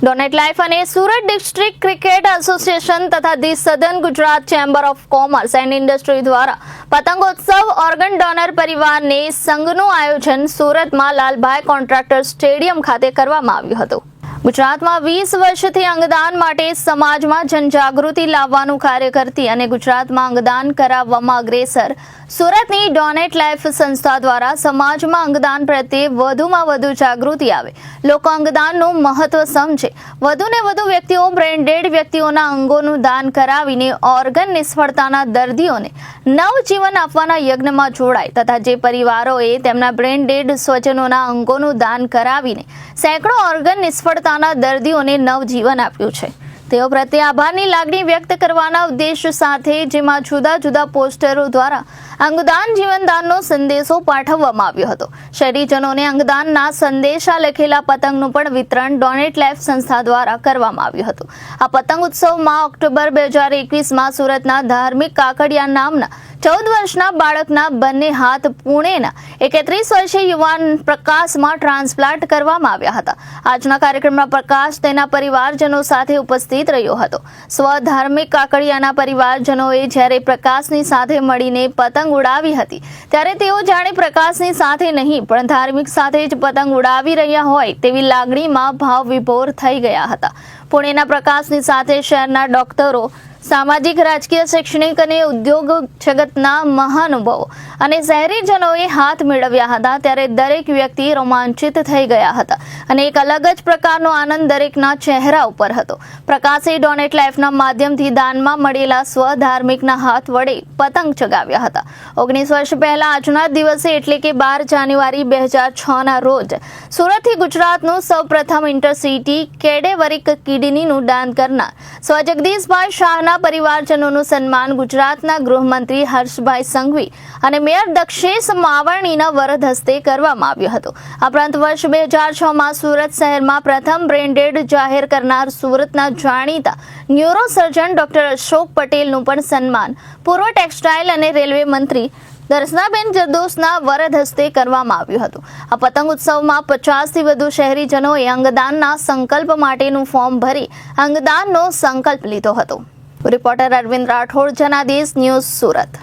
Donate life અને Surat district cricket association તથા the southern Gujarat chamber of commerce and industry દ્વારા પતંગોત્સવ organ donor પરિવારને સંઘનું આયોજન સુરતમાં લાલભાઈ કોન્ટ્રાક્ટર સ્ટેડિયમ ખાતે કરવામાં આવ્યું હતું। ગુજરાતમાં 20 વર્ષથી અંગદાન માટે સમાજમાં જનજાગૃતિ લાવવાનું કાર્ય કરતી અને ગુજરાતમાં અંગદાન કરાવવામાં અગ્રેસર સુરતની ડોનેટ લાઈફ સંસ્થા દ્વારા સમાજમાં અંગદાન પ્રત્યે વધુમાં વધુ જાગૃતિ આવે, લોકો અંગદાનનું મહત્વ સમજે, વધુને વધુ વ્યક્તિઓ બ્રેન્ડેડ વ્યક્તિઓના અંગોનું દાન કરાવીને ઓર્ગન નિષ્ફળતાના દર્દીઓને નવજીવન આપવાના યજ્ઞમાં જોડાય તથા જે પરિવારોએ તેમના બ્રેન્ડેડ સ્વજનોના અંગોનું દાન કરાવીને સેંકડો ઓર્ગન નિષ્ફળતાના દર્દીઓને નવજીવન આપ્યું છે, તેઓ પ્રત્યે આભારની લાગણી વ્યક્ત કરવાના ઉદ્દેશ સાથે જેમાં જુદા જુદા પોસ્ટરો દ્વારા અંગદાન જીવનદાનનો સંદેશો પાઠવવામાં આવ્યો હતો। શહેરીજનોને અંગદાનના સંદેશા લખેલા પતંગનું પણ વિતરણ ડોનેટ લાઈફ સંસ્થા દ્વારા કરવામાં આવ્યું હતું। આ પતંગ ઉત્સવમાં ઓક્ટોબર 2021માં સુરતના ધાર્મિક કાકડિયા નામના 14 વર્ષના બાળકના બંને હાથ પુણેના 31 વર્ષીય યુવાન પ્રકાશમાં ટ્રાન્સપ્લાન્ટ કરવામાં આવ્યા હતા। આજના કાર્યક્રમમાં પ્રકાશ તેના પરિવારજનો સાથે ઉપસ્થિત રહ્યો હતો। સ્વધાર્મિક કાકડિયાના પરિવારજનોએ જ્યારે પ્રકાશની સાથે મળીને પતંગ ઉડાવી હતી ત્યારે તેઓ જાણે પ્રકાશની સાથે નહીં પણ ધાર્મિક સાથે જ પતંગ ઉડાવી રહ્યા હોય તેવી લાગણીમાં ભાવ વિભોર થઈ ગયા હતા। પુણેના પ્રકાશની સાથે શહેરના ડોક્ટરો, સામાજિક, રાજકીય, શૈક્ષણિક અને ઉદ્યોગ જગતના મહાનુભાવો અને શહેરીજનોએ હાથ મેળવ્યા હતા ત્યારે દરેક વ્યક્તિ રોમાંચિત થઈ ગયા હતા અને એક અલગ જ પ્રકારનો આનંદ દરેકના ચહેરા ઉપર હતો। પ્રકાશે ડોનેટ લાઈફના માધ્યમથી દાનમાં મળેલા સ્વધાર્મિકના હાથ વડે પતંગ ચગાવ્યા હતા। 19 વર્ષ પહેલા આજના દિવસે એટલે કે 12 જાન્યુઆરી 2006ના રોજ સુરતથી ગુજરાતનું સૌપ્રથમ ઇન્ટરસિટી કેડેવરિક કિડનીનું દાન કરનાર સ્વ જગદીશભાઈ શાહના પરિવારજનોનું સન્માન ગુજરાતના ગૃહમંત્રી હર્ષભાઈ સંઘવી અને મેયર દક્ષેશ માવાણીના વરદ હસ્તે કરવામાં આવ્યું હતું। આ ઉપરાંત વર્ષ 2006માં સુરત શહેરમાં પ્રથમ બ્રેન્ડેડ જાહેર કરનાર સુરતના જાણીતા ન્યુરોસર્જન ડોક્ટર અશોક પટેલનું પણ સન્માન પૂર્વ ટેક્સટાઇલ અને રેલવે મંત્રી દર્શનાબેન જરદોશના વરદ હસ્તે કરવામાં આવ્યું હતું। આ પતંગ ઉત્સવમાં 50થી વધુ શહેરીજનોએ અંગદાનના સંકલ્પ માટેનું ફોર્મ ભરી અંગદાનનો સંકલ્પ લીધો હતો। Reporter Arvind Rathod, Janadesh news, Surat.